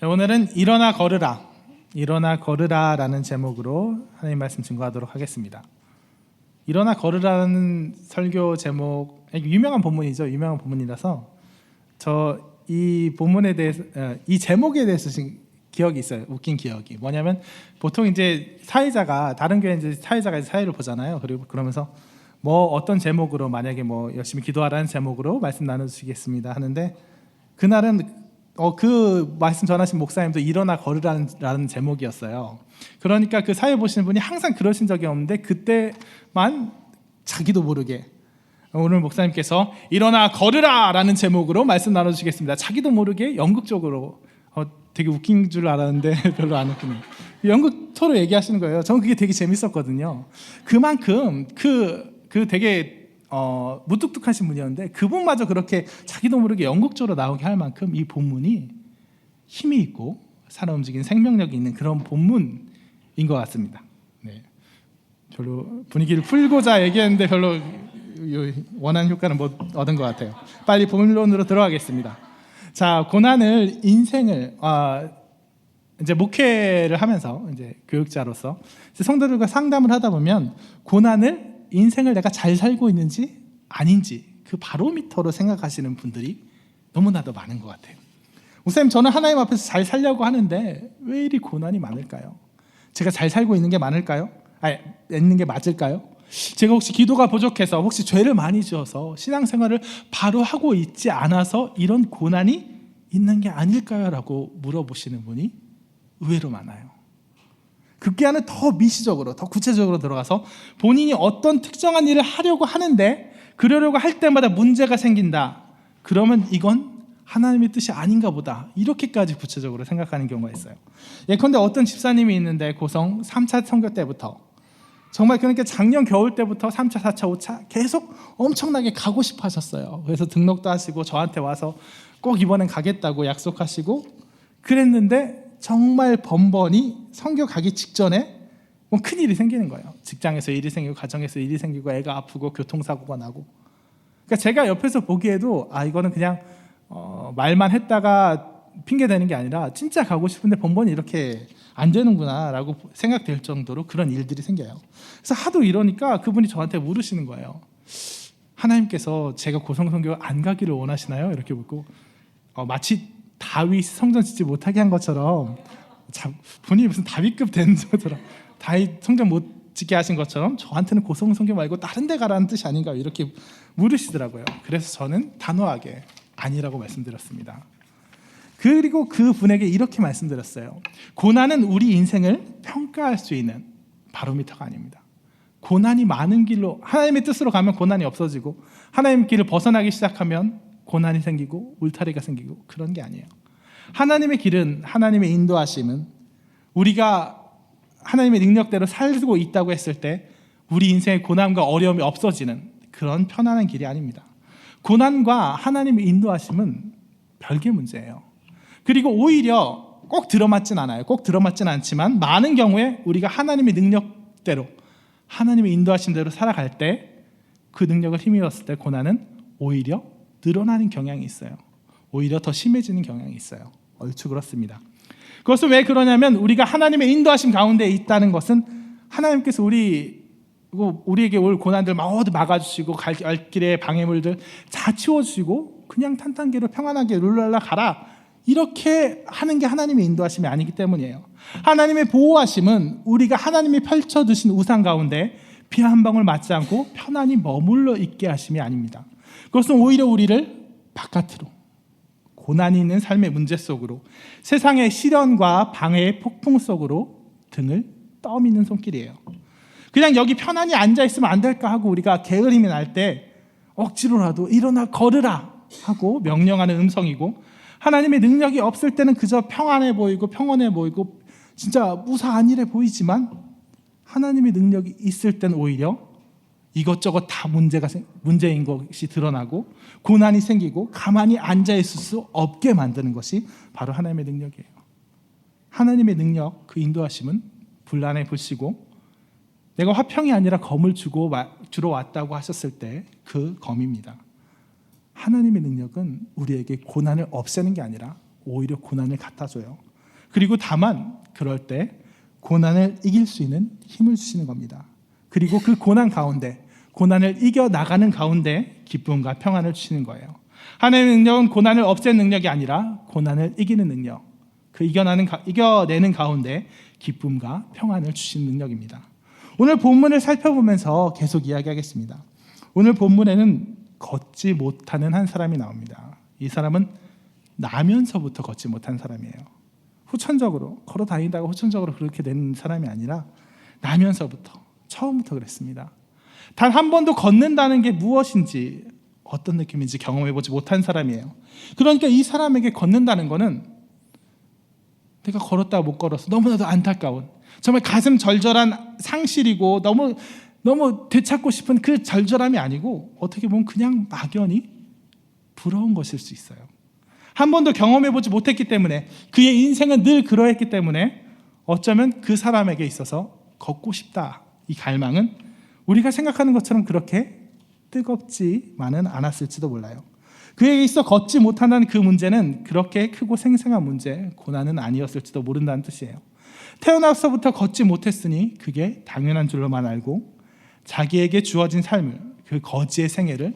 오늘은 일어나 걸으라라는 제목으로 하나님 말씀 증거하도록 하겠습니다. 일어나 걸으라는 설교 제목, 유명한 본문이죠. 유명한 본문이라서 저 이 본문에 대해서, 이 제목에 대해서 기억이 있어요. 웃긴 기억이 뭐냐면, 보통 이제 사회자가, 다른 교회 이제 사회자가 사회를 보잖아요. 그리고 그러면서 뭐 어떤 제목으로, 만약에 뭐 열심히 기도하라는 제목으로 말씀 나눠주시겠습니다 하는데, 그날은 그 말씀 전하신 목사님도 일어나 걸으라는 제목이었어요. 그러니까 그 사회 보시는 분이 항상 그러신 적이 없는데, 그때만 자기도 모르게 오늘 목사님께서 일어나 걸으라 라는 제목으로 말씀 나눠주시겠습니다. 자기도 모르게 연극적으로, 되게 웃긴 줄 알았는데 별로 안 웃기네요. 연극처럼 얘기하시는 거예요. 저는 그게 되게 재밌었거든요. 그만큼 그 되게 무뚝뚝하신 분이었는데, 그분마저 그렇게 자기도 모르게 연극적으로 나오게 할 만큼 이 본문이 힘이 있고 살아 움직이는 생명력이 있는 그런 본문인 것 같습니다. 네. 별로 분위기를 풀고자 얘기했는데 별로 원하는 효과는 못 얻은 것 같아요. 빨리 본론으로 들어가겠습니다. 자, 고난을, 인생을, 이제 목회를 하면서 이제 교육자로서 성도들과 상담을 하다 보면, 고난을, 인생을 내가 잘 살고 있는지 아닌지 그 바로미터로 생각하시는 분들이 너무나도 많은 것 같아요. 목사님, 저는 하나님 앞에서 잘 살려고 하는데 왜 이리 고난이 많을까요? 제가 잘 살고 있는 게 많을까요? 있는 게 맞을까요? 제가 혹시 기도가 부족해서, 혹시 죄를 많이 지어서 신앙생활을 바로 하고 있지 않아서 이런 고난이 있는 게 아닐까요? 라고 물어보시는 분이 의외로 많아요. 극기야는 더 미시적으로, 더 구체적으로 들어가서 본인이 어떤 특정한 일을 하려고 하는데, 그러려고 할 때마다 문제가 생긴다. 그러면 이건 하나님의 뜻이 아닌가 보다. 이렇게까지 구체적으로 생각하는 경우가 있어요. 예컨대 어떤 집사님이 있는데, 고성 3차 선교 때부터, 정말 그러니까 작년 겨울 때부터 3차, 4차, 5차 계속 엄청나게 가고 싶어 하셨어요. 그래서 등록도 하시고 저한테 와서 꼭 이번엔 가겠다고 약속하시고 그랬는데, 정말 번번이 선교 가기 직전에 뭐 큰일이 생기는 거예요. 직장에서 일이 생기고, 가정에서 일이 생기고, 애가 아프고, 교통사고가 나고. 그러니까 제가 옆에서 보기에도 이거는 그냥 말만 했다가 핑계 대는 게 아니라 진짜 가고 싶은데 번번이 이렇게 안 되는구나 라고 생각될 정도로 그런 일들이 생겨요. 그래서 하도 이러니까 그분이 저한테 물으시는 거예요. 하나님께서 제가 고성선교 안 가기를 원하시나요? 이렇게 묻고, 마치 다윗 성전 짓지 못하게 한 것처럼, 분이 무슨 다윗급 된 것처럼, 다윗 성전 못 짓게 하신 것처럼 저한테는 고성선교 말고 다른 데 가라는 뜻이 아닌가, 이렇게 물으시더라고요. 그래서 저는 단호하게 아니라고 말씀드렸습니다. 그리고 그 분에게 이렇게 말씀드렸어요. 고난은 우리 인생을 평가할 수 있는 바로미터가 아닙니다. 고난이 많은 길로, 하나님의 뜻으로 가면 고난이 없어지고, 하나님의 길을 벗어나기 시작하면 고난이 생기고 울타리가 생기고, 그런 게 아니에요. 하나님의 길은, 하나님의 인도하심은, 우리가 하나님의 능력대로 살고 있다고 했을 때 우리 인생의 고난과 어려움이 없어지는 그런 편안한 길이 아닙니다. 고난과 하나님의 인도하심은 별개 문제예요. 그리고 오히려 꼭 들어맞진 않아요. 꼭 들어맞진 않지만, 많은 경우에 우리가 하나님의 능력대로, 하나님의 인도하심대로 살아갈 때, 그 능력을 힘입었을 때 고난은 오히려 늘어나는 경향이 있어요. 오히려 더 심해지는 경향이 있어요. 얼추 그렇습니다. 그것은 왜 그러냐면, 우리가 하나님의 인도하심 가운데 있다는 것은, 하나님께서 우리에게 올 고난들 모두 막아주시고, 갈 길에 방해물들 다 치워주시고, 그냥 탄탄계로 평안하게 룰랄라 가라, 이렇게 하는 게 하나님의 인도하심이 아니기 때문이에요. 하나님의 보호하심은, 우리가 하나님이 펼쳐두신 우상 가운데 비 한 방울 맞지 않고 편안히 머물러 있게 하심이 아닙니다. 그것은 오히려 우리를 바깥으로, 고난이 있는 삶의 문제 속으로, 세상의 시련과 방해의 폭풍 속으로 등을 떠미는 손길이에요. 그냥 여기 편안히 앉아있으면 안 될까 하고 우리가 게으름이 날 때 억지로라도 일어나 걸으라 하고 명령하는 음성이고, 하나님의 능력이 없을 때는 그저 평안해 보이고 평온해 보이고 진짜 무사한 일해 보이지만, 하나님의 능력이 있을 때는 오히려 이것저것 다 문제인 것이 드러나고, 고난이 생기고, 가만히 앉아있을 수 없게 만드는 것이 바로 하나님의 능력이에요. 하나님의 능력, 그 인도하심은 불난의 불씨고, 내가 화평이 아니라 검을 주러 왔다고 하셨을 때 그 검입니다. 하나님의 능력은 우리에게 고난을 없애는 게 아니라 오히려 고난을 갖다 줘요. 그리고 다만 그럴 때 고난을 이길 수 있는 힘을 주시는 겁니다. 그리고 그 고난 가운데, 고난을 이겨나가는 가운데 기쁨과 평안을 주시는 거예요. 하나님의 능력은 고난을 없애는 능력이 아니라 고난을 이기는 능력, 그 이겨내는 가운데 기쁨과 평안을 주시는 능력입니다. 오늘 본문을 살펴보면서 계속 이야기하겠습니다. 오늘 본문에는 걷지 못하는 한 사람이 나옵니다. 이 사람은 나면서부터 걷지 못한 사람이에요. 후천적으로 걸어 다니다가 후천적으로 그렇게 된 사람이 아니라 나면서부터, 처음부터 그랬습니다. 단 한 번도 걷는다는 게 무엇인지, 어떤 느낌인지 경험해보지 못한 사람이에요. 그러니까 이 사람에게 걷는다는 거는 내가 걸었다가 못 걸어서 너무나도 안타까운, 정말 가슴 절절한 상실이고 너무 되찾고 싶은 그 절절함이 아니고 어떻게 보면 그냥 막연히 부러운 것일 수 있어요. 한 번도 경험해보지 못했기 때문에, 그의 인생은 늘 그러했기 때문에 어쩌면 그 사람에게 있어서 걷고 싶다, 이 갈망은 우리가 생각하는 것처럼 그렇게 뜨겁지만은 않았을지도 몰라요. 그에게 있어 걷지 못한다는 그 문제는 그렇게 크고 생생한 문제, 고난은 아니었을지도 모른다는 뜻이에요. 태어나서부터 걷지 못했으니 그게 당연한 줄로만 알고 자기에게 주어진 삶을, 그 거지의 생애를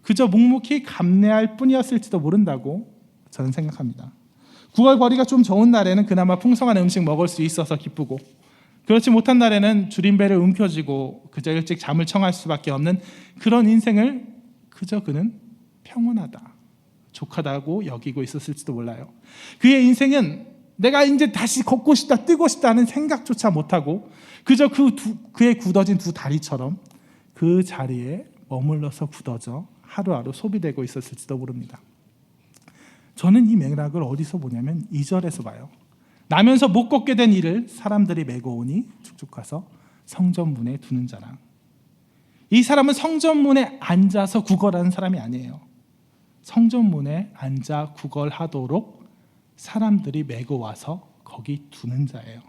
그저 묵묵히 감내할 뿐이었을지도 모른다고 저는 생각합니다. 9월 거리가 좀 좋은 날에는 그나마 풍성한 음식 먹을 수 있어서 기쁘고, 그렇지 못한 날에는 줄임배를 움켜쥐고 그저 일찍 잠을 청할 수밖에 없는 그런 인생을 그저 그는 평온하다, 족하다고 여기고 있었을지도 몰라요. 그의 인생은 내가 이제 다시 걷고 싶다, 뛰고 싶다는 생각조차 못하고 그저 그의 굳어진 두 다리처럼 그 자리에 머물러서 굳어져 하루하루 소비되고 있었을지도 모릅니다. 저는 이 맥락을 어디서 보냐면 2절에서 봐요. 나면서 못 걷게 된 이를 사람들이 메고 오니 쭉쭉 가서 성전문에 두는 자랑. 이 사람은 성전문에 앉아서 구걸하는 사람이 아니에요. 성전문에 앉아 구걸하도록 사람들이 메고 와서 거기 두는 자예요.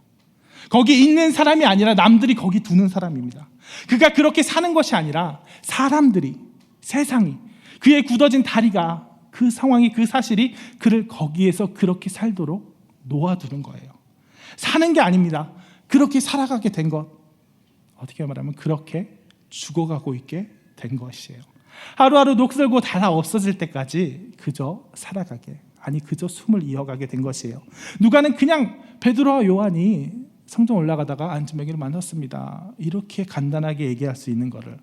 거기 있는 사람이 아니라 남들이 거기 두는 사람입니다. 그가 그렇게 사는 것이 아니라 사람들이, 세상이, 그의 굳어진 다리가, 그 상황이, 그 사실이 그를 거기에서 그렇게 살도록 놓아두는 거예요. 사는 게 아닙니다. 그렇게 살아가게 된 것, 어떻게 말하면 그렇게 죽어가고 있게 된 것이에요. 하루하루 녹슬고 다 없어질 때까지 그저 살아가게, 아니 그저 숨을 이어가게 된 것이에요. 누가는 그냥 베드로와 요한이 성전 올라가다가 안주매기를 만났습니다, 이렇게 간단하게 얘기할 수 있는 것을,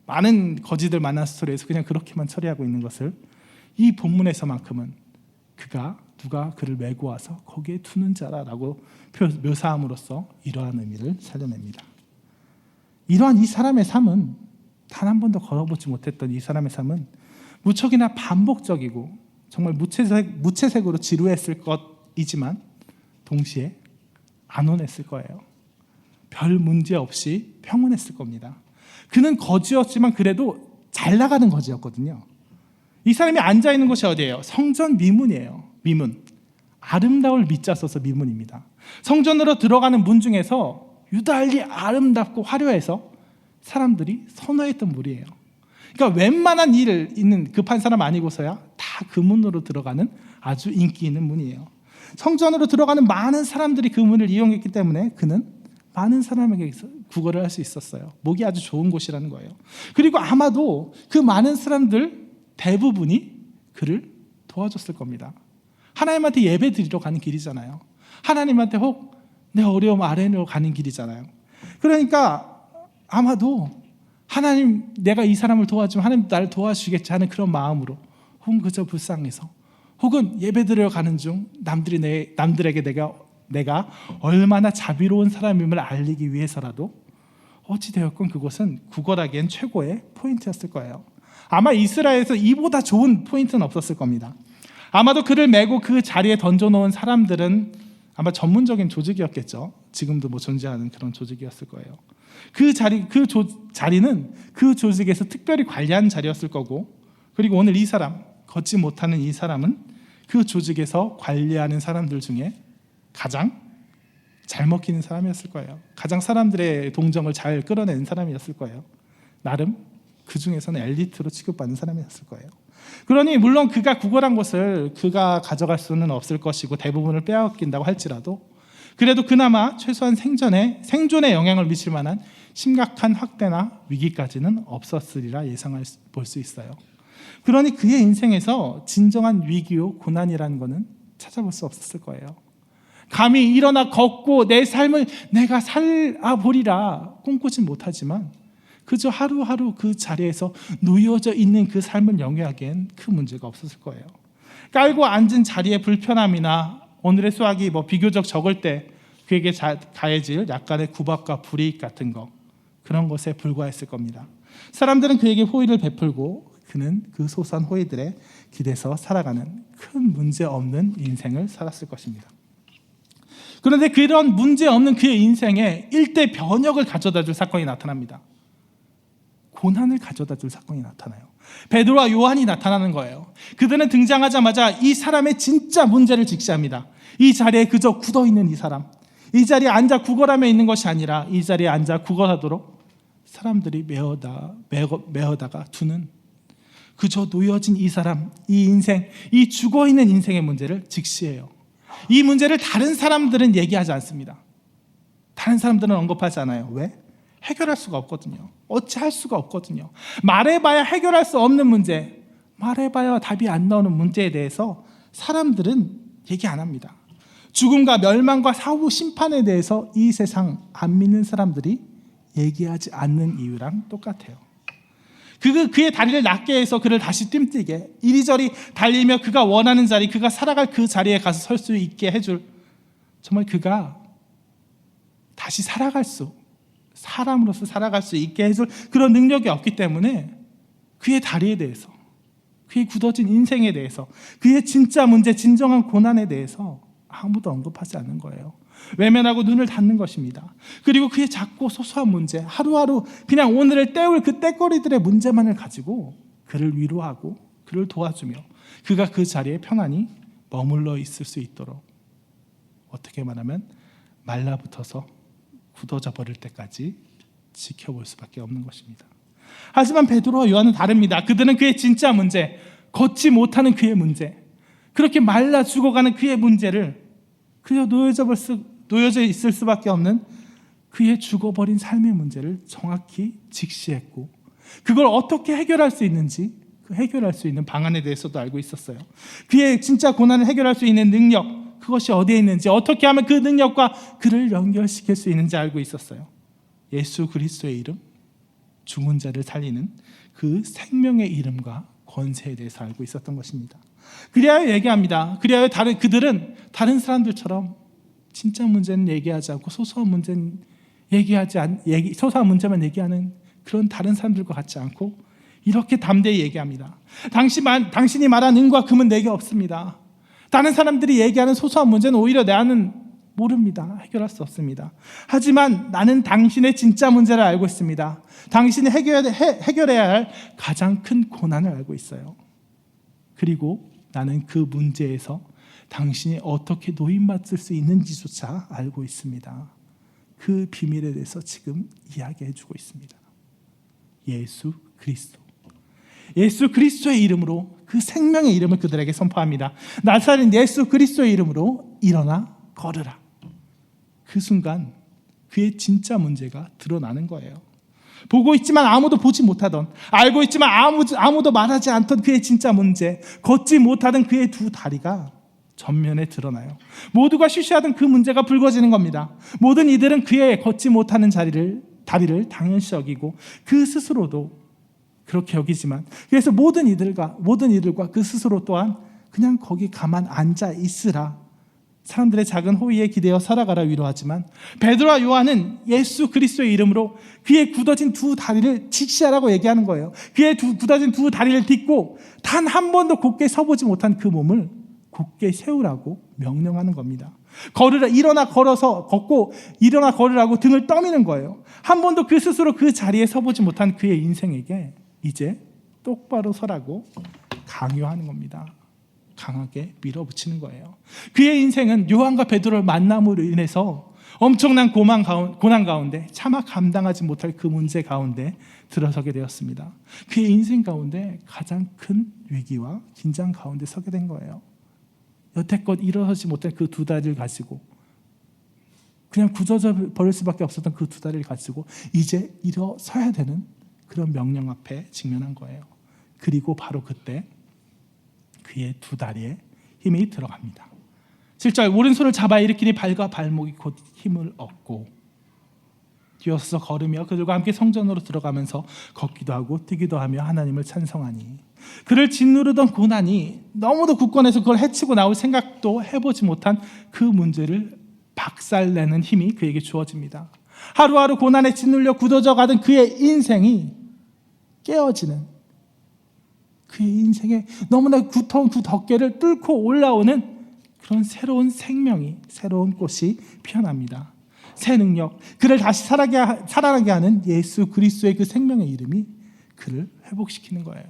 많은 거지들 만난 스토리에서 그냥 그렇게만 처리하고 있는 것을 이 본문에서만큼은 누가 그를 메고 와서 거기에 두는 자라고 묘사함으로써 이러한 의미를 살려냅니다. 이러한 이 사람의 삶은, 단 한 번도 걸어보지 못했던 이 사람의 삶은 무척이나 반복적이고 정말 무채색으로 지루했을 것이지만 동시에 안온했을 거예요. 별 문제 없이 평온했을 겁니다. 그는 거지였지만 그래도 잘 나가는 거지였거든요. 이 사람이 앉아있는 곳이 어디예요? 성전 미문이에요. 미문, 아름다울 미자 써서 미문입니다. 성전으로 들어가는 문 중에서 유달리 아름답고 화려해서 사람들이 선호했던 문이에요. 그러니까 웬만한 일 있는 급한 사람 아니고서야 다 그 문으로 들어가는 아주 인기 있는 문이에요. 성전으로 들어가는 많은 사람들이 그 문을 이용했기 때문에 그는 많은 사람에게 구걸을 할 수 있었어요. 목이 아주 좋은 곳이라는 거예요. 그리고 아마도 그 많은 사람들 대부분이 그를 도와줬을 겁니다. 하나님한테 예배 드리러 가는 길이잖아요. 하나님한테 혹 내 어려움 아뢰러 가는 길이잖아요. 그러니까 아마도 하나님, 내가 이 사람을 도와주면 하나님 나를 도와주시겠지 하는 그런 마음으로, 혹은 그저 불쌍해서, 혹은 예배 드리러 가는 중 남들에게 내가 얼마나 자비로운 사람임을 알리기 위해서라도 어찌되었건 그곳은 구걸하기엔 최고의 포인트였을 거예요. 아마 이스라엘에서 이보다 좋은 포인트는 없었을 겁니다. 아마도 그를 메고 그 자리에 던져놓은 사람들은 아마 전문적인 조직이었겠죠. 지금도 존재하는 그런 조직이었을 거예요. 그 자리는 그 조직에서 특별히 관리하는 자리였을 거고, 그리고 오늘 이 사람, 걷지 못하는 이 사람은 그 조직에서 관리하는 사람들 중에 가장 잘 먹히는 사람이었을 거예요. 가장 사람들의 동정을 잘 끌어내는 사람이었을 거예요. 나름 그 중에서는 엘리트로 취급받는 사람이었을 거예요. 그러니 물론 그가 구걸한 것을 그가 가져갈 수는 없을 것이고 대부분을 빼앗긴다고 할지라도 그래도 그나마 최소한 생존에 영향을 미칠 만한 심각한 확대나 위기까지는 없었으리라 볼 수 있어요. 그러니 그의 인생에서 진정한 위기요 고난이라는 것은 찾아볼 수 없었을 거예요. 감히 일어나 걷고 내 삶을 내가 살아보리라 꿈꾸진 못하지만 그저 하루하루 그 자리에서 놓여져 있는 그 삶을 영위하기엔 큰 문제가 없었을 거예요. 깔고 앉은 자리의 불편함이나 오늘의 수학이 비교적 적을 때 그에게 가해질 약간의 구박과 불이익 같은 거, 그런 것에 불과했을 겁니다. 사람들은 그에게 호의를 베풀고 그는 그 소소한 호의들에 기대서 살아가는 큰 문제 없는 인생을 살았을 것입니다. 그런데 그런 문제 없는 그의 인생에 일대 변혁을 가져다 줄 사건이 나타납니다. 고난을 가져다 줄 사건이 나타나요. 베드로와 요한이 나타나는 거예요. 그들은 등장하자마자 이 사람의 진짜 문제를 직시합니다. 이 자리에 그저 굳어있는 이 사람, 이 자리에 앉아 구걸하며 있는 것이 아니라 이 자리에 앉아 구걸하도록 사람들이 메어다가 두는 그저 놓여진 이 사람, 이 인생, 이 죽어있는 인생의 문제를 직시해요. 이 문제를 다른 사람들은 얘기하지 않습니다. 다른 사람들은 언급하지 않아요. 왜? 해결할 수가 없거든요. 어찌할 수가 없거든요. 말해봐야 해결할 수 없는 문제, 말해봐야 답이 안 나오는 문제에 대해서 사람들은 얘기 안 합니다. 죽음과 멸망과 사후 심판에 대해서 이 세상 안 믿는 사람들이 얘기하지 않는 이유랑 똑같아요. 그의 다리를 낫게 해서 그를 다시 뜀뛰게 이리저리 달리며 그가 원하는 자리, 그가 살아갈 그 자리에 가서 설 수 있게 해줄, 정말 그가 다시 사람으로서 살아갈 수 있게 해줄 그런 능력이 없기 때문에 그의 다리에 대해서, 그의 굳어진 인생에 대해서, 그의 진짜 문제, 진정한 고난에 대해서 아무도 언급하지 않는 거예요. 외면하고 눈을 닫는 것입니다. 그리고 그의 작고 소소한 문제, 하루하루 그냥 오늘을 때울 그 때거리들의 문제만을 가지고 그를 위로하고 그를 도와주며 그가 그 자리에 편안히 머물러 있을 수 있도록, 어떻게 말하면 말라붙어서 굳어져 버릴 때까지 지켜볼 수밖에 없는 것입니다. 하지만 베드로와 요한은 다릅니다. 그들은 그의 진짜 문제, 걷지 못하는 그의 문제, 그렇게 말라 죽어가는 그의 문제를, 그저 놓여져 있을 수밖에 없는 그의 죽어버린 삶의 문제를 정확히 직시했고, 그걸 어떻게 해결할 수 있는지, 그 해결할 수 있는 방안에 대해서도 알고 있었어요. 그의 진짜 고난을 해결할 수 있는 능력, 그것이 어디에 있는지, 어떻게 하면 그 능력과 그를 연결시킬 수 있는지 알고 있었어요. 예수 그리스도의 이름, 죽은 자를 살리는 그 생명의 이름과 권세에 대해서 알고 있었던 것입니다. 그리하여 얘기합니다. 그리하여 그들은 다른 사람들처럼 진짜 문제는 얘기하지 않고 소소한 문제만 얘기하는 그런 다른 사람들과 같지 않고 이렇게 담대히 얘기합니다. 당신이 말한 은과 금은 내게 없습니다. 다른 사람들이 얘기하는 소소한 문제는 오히려 나는 모릅니다. 해결할 수 없습니다. 하지만 나는 당신의 진짜 문제를 알고 있습니다. 당신이 해결해야 할 가장 큰 고난을 알고 있어요. 그리고 나는 그 문제에서 당신이 어떻게 노임받을 수 있는지조차 알고 있습니다. 그 비밀에 대해서 지금 이야기해 주고 있습니다. 예수 그리스도의 이름으로, 그 생명의 이름을 그들에게 선포합니다. 나사렛 예수 그리스도의 이름으로 일어나 걸으라. 그 순간 그의 진짜 문제가 드러나는 거예요. 보고 있지만 아무도 보지 못하던, 알고 있지만 아무도 말하지 않던 그의 진짜 문제, 걷지 못하던 그의 두 다리가 전면에 드러나요. 모두가 쉬쉬하던 그 문제가 불거지는 겁니다. 모든 이들은 그의 걷지 못하는 다리를 당연시 여기고 그 스스로도 그렇게 여기지만, 그래서 모든 이들과 그 스스로 또한 그냥 거기 가만 앉아 있으라, 사람들의 작은 호의에 기대어 살아가라 위로하지만, 베드로와 요한은 예수 그리스도의 이름으로 그의 굳어진 두 다리를 직시하라고 얘기하는 거예요. 그의 굳어진 두 다리를 딛고 단 한 번도 곧게 서보지 못한 그 몸을 곧게 세우라고 명령하는 겁니다. 일어나 걸으라고 등을 떠미는 거예요. 한 번도 그 스스로 그 자리에 서보지 못한 그의 인생에게 이제 똑바로 서라고 강요하는 겁니다. 강하게 밀어붙이는 거예요. 그의 인생은 요한과 베드로의 만남으로 인해서 엄청난 고난 가운데 차마 감당하지 못할 그 문제 가운데 들어서게 되었습니다. 그의 인생 가운데 가장 큰 위기와 긴장 가운데 서게 된 거예요. 여태껏 일어서지 못한 그 두 다리를 가지고, 그냥 굳어져 버릴 수밖에 없었던 그 두 다리를 가지고 이제 일어서야 되는 그런 명령 앞에 직면한 거예요. 그리고 바로 그때 그의 두 다리에 힘이 들어갑니다. 7절, 오른손을 잡아 일으키니 발과 발목이 곧 힘을 얻고 뛰어서 걸으며 그들과 함께 성전으로 들어가면서 걷기도 하고 뛰기도 하며 하나님을 찬송하니, 그를 짓누르던 고난이 너무도 굳건해서 그걸 해치고 나올 생각도 해보지 못한 그 문제를 박살내는 힘이 그에게 주어집니다. 하루하루 고난에 짓눌려 굳어져 가던 그의 인생이 깨어지는, 그의 인생에 너무나 두터운 그 덮개를 뚫고 올라오는 그런 새로운 생명이, 새로운 꽃이 피어납니다. 새 능력, 그를 다시 살아나게 하는 예수 그리스도의 그 생명의 이름이 그를 회복시키는 거예요.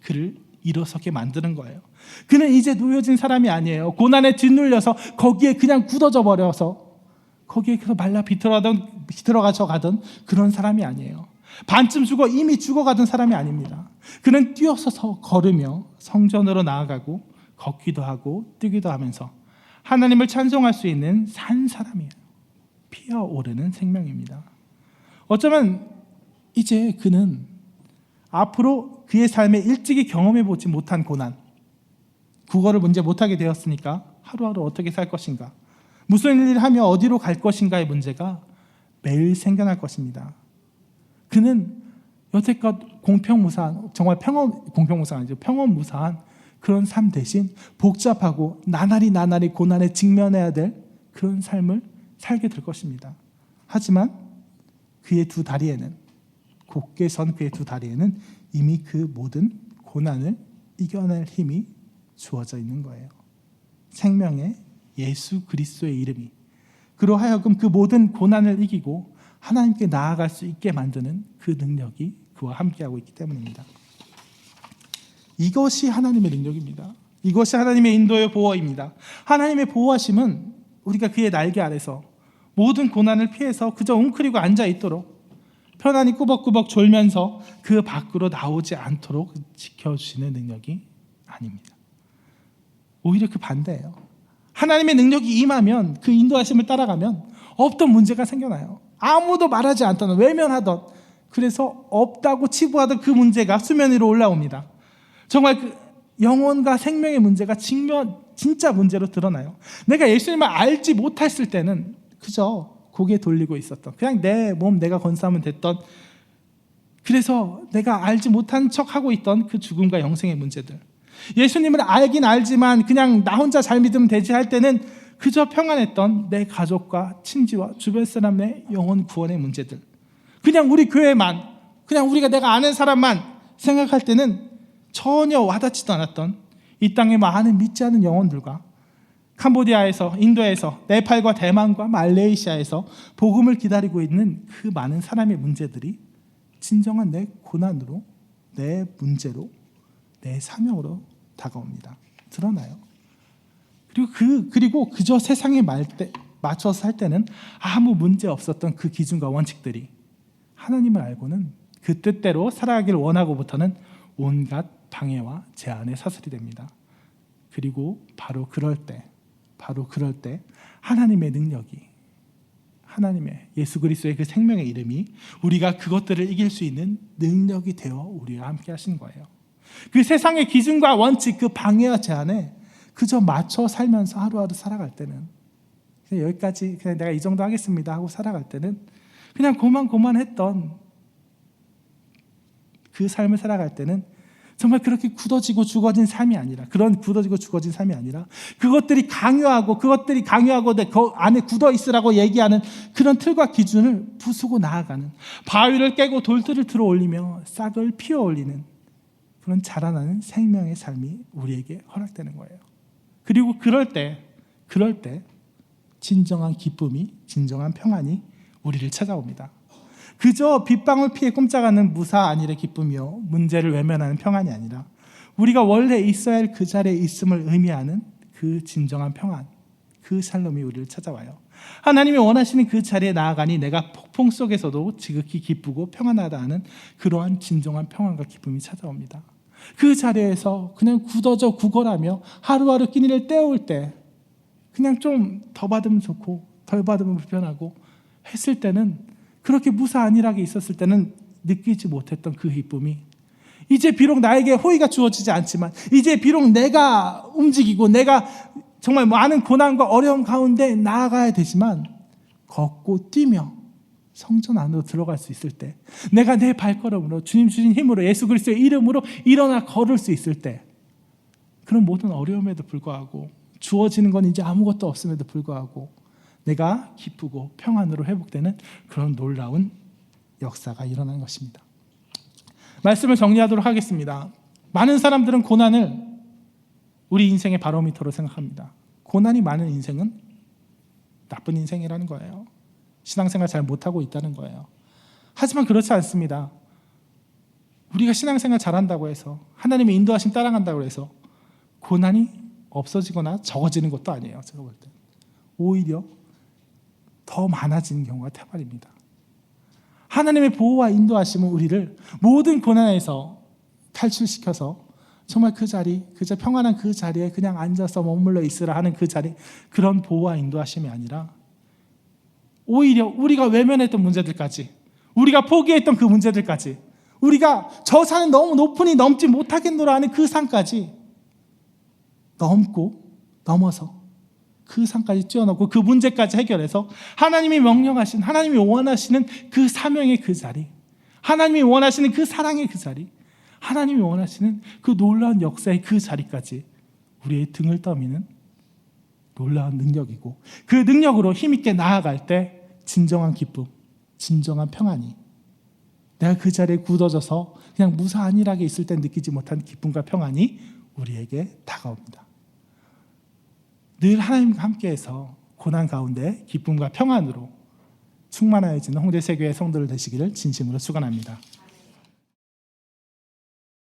그를 일어서게 만드는 거예요. 그는 이제 놓여진 사람이 아니에요. 고난에 짓눌려서 거기에 그냥 굳어져 버려서 거기에 계속 말라 비틀어가져 가던 그런 사람이 아니에요. 반쯤 죽어 이미 죽어가던 사람이 아닙니다. 그는 뛰어서서 걸으며 성전으로 나아가고 걷기도 하고 뛰기도 하면서 하나님을 찬송할 수 있는 산 사람이에요. 피어오르는 생명입니다. 어쩌면 이제 그는 앞으로 그의 삶에 일찍이 경험해보지 못한 고난, 국어를 문제 못하게 되었으니까 하루하루 어떻게 살 것인가, 무슨 일을 하며 어디로 갈 것인가의 문제가 매일 생겨날 것입니다. 그는 여태껏 공평무사한, 정말 공평무사한 아니죠, 평온무사한 그런 삶 대신 복잡하고 나날이 고난에 직면해야 될 그런 삶을 살게 될 것입니다. 하지만 그의 두 다리에는, 곧게 선 그의 두 다리에는 이미 그 모든 고난을 이겨낼 힘이 주어져 있는 거예요. 생명의 예수 그리스도의 이름이 그로 하여금 그 모든 고난을 이기고 하나님께 나아갈 수 있게 만드는 그 능력이 그와 함께하고 있기 때문입니다. 이것이 하나님의 능력입니다. 이것이 하나님의 인도의 보호입니다. 하나님의 보호하심은 우리가 그의 날개 아래서 모든 고난을 피해서 그저 웅크리고 앉아있도록 편안히 꾸벅꾸벅 졸면서 그 밖으로 나오지 않도록 지켜주시는 능력이 아닙니다. 오히려 그 반대예요. 하나님의 능력이 임하면, 그 인도하심을 따라가면 없던 문제가 생겨나요. 아무도 말하지 않던, 외면하던, 그래서 없다고 치부하던 그 문제가 수면 위로 올라옵니다. 정말 그 영혼과 생명의 문제가 진짜 문제로 드러나요. 내가 예수님을 알지 못했을 때는 그저 고개 돌리고 있었던, 그냥 내 몸 내가 건사하면 됐던, 그래서 내가 알지 못한 척하고 있던 그 죽음과 영생의 문제들, 예수님을 알긴 알지만 그냥 나 혼자 잘 믿으면 되지 할 때는 그저 평안했던 내 가족과 친지와 주변 사람의 영혼 구원의 문제들, 그냥 우리 교회만, 그냥 내가 아는 사람만 생각할 때는 전혀 와닿지도 않았던 이 땅의 많은 믿지 않은 영혼들과 캄보디아에서, 인도에서, 네팔과 대만과 말레이시아에서 복음을 기다리고 있는 그 많은 사람의 문제들이 진정한 내 고난으로, 내 문제로, 내 사명으로 다가옵니다. 드러나요. 그리고 그저 세상에 맞춰서 살 때는 아무 문제 없었던 그 기준과 원칙들이 하나님을 알고는 그 뜻대로 살아가기를 원하고부터는 온갖 방해와 제한의 사슬이 됩니다. 그리고 바로 그럴 때 하나님의 능력이, 하나님의 예수 그리스도의 그 생명의 이름이 우리가 그것들을 이길 수 있는 능력이 되어 우리와 함께 하신 거예요. 그 세상의 기준과 원칙, 그 방해와 제한에 그저 맞춰 살면서 하루하루 살아갈 때는, 그냥 여기까지, 그냥 내가 이 정도 하겠습니다 하고 살아갈 때는 그냥 고만했던 그 삶을 살아갈 때는 정말 그렇게 굳어지고 죽어진 삶이 아니라, 그런 굳어지고 죽어진 삶이 아니라 그것들이 강요하고 그 안에 굳어 있으라고 얘기하는 그런 틀과 기준을 부수고 나아가는, 바위를 깨고 돌들을 들어 올리며 싹을 피워 올리는 그런 자라나는 생명의 삶이 우리에게 허락되는 거예요. 그리고 그럴 때 진정한 기쁨이, 진정한 평안이 우리를 찾아옵니다. 그저 빗방울 피해 꼼짝하는 무사 안일의 기쁨이요, 문제를 외면하는 평안이 아니라 우리가 원래 있어야 할 그 자리에 있음을 의미하는 그 진정한 평안, 그 그 샬롬이 우리를 찾아와요. 하나님이 원하시는 그 자리에 나아가니 내가 폭풍 속에서도 지극히 기쁘고 평안하다 하는 그러한 진정한 평안과 기쁨이 찾아옵니다. 그 자리에서 그냥 굳어져 구걸하며 하루하루 끼니를 때울 때 그냥 좀 더 받으면 좋고 덜 받으면 불편하고 했을 때는, 그렇게 무사안일하게 있었을 때는 느끼지 못했던 그 기쁨이 이제 비록 나에게 호의가 주어지지 않지만, 이제 비록 내가 움직이고 내가 정말 많은 고난과 어려움 가운데 나아가야 되지만 걷고 뛰며 성전 안으로 들어갈 수 있을 때, 내가 내 발걸음으로 주님 주신 힘으로 예수 그리스도의 이름으로 일어나 걸을 수 있을 때, 그런 모든 어려움에도 불구하고 주어지는 건 이제 아무것도 없음에도 불구하고 내가 기쁘고 평안으로 회복되는 그런 놀라운 역사가 일어나는 것입니다. 말씀을 정리하도록 하겠습니다. 많은 사람들은 고난을 우리 인생의 바로미터로 생각합니다. 고난이 많은 인생은 나쁜 인생이라는 거예요. 신앙생활 잘 못하고 있다는 거예요. 하지만 그렇지 않습니다. 우리가 신앙생활 잘한다고 해서, 하나님의 인도하심 따라간다고 해서 고난이 없어지거나 적어지는 것도 아니에요. 제가 볼 때 오히려 더 많아지는 경우가 태반입니다. 하나님의 보호와 인도하심은 우리를 모든 고난에서 탈출시켜서 정말 그 자리, 그저 평안한 그 자리에 그냥 앉아서 머물러 있으라 하는 그 자리, 그런 보호와 인도하심이 아니라 오히려 우리가 외면했던 문제들까지, 우리가 포기했던 그 문제들까지, 우리가 저 산은 너무 높으니 넘지 못하겠노라 하는 그 산까지 넘어서 그 산까지 뛰어넘고 그 문제까지 해결해서 하나님이 명령하신, 하나님이 원하시는 그 사명의 그 자리, 하나님이 원하시는 그 사랑의 그 자리, 하나님이 원하시는 그 놀라운 역사의 그 자리까지 우리의 등을 떠미는 놀라운 능력이고, 그 능력으로 힘있게 나아갈 때 진정한 기쁨, 진정한 평안이, 내가 그 자리에 굳어져서 그냥 무사안일하게 있을 때 느끼지 못한 기쁨과 평안이 우리에게 다가옵니다. 늘 하나님과 함께해서 고난 가운데 기쁨과 평안으로 충만하여지는 홍대세교회 성도들 되시기를 진심으로 축원합니다.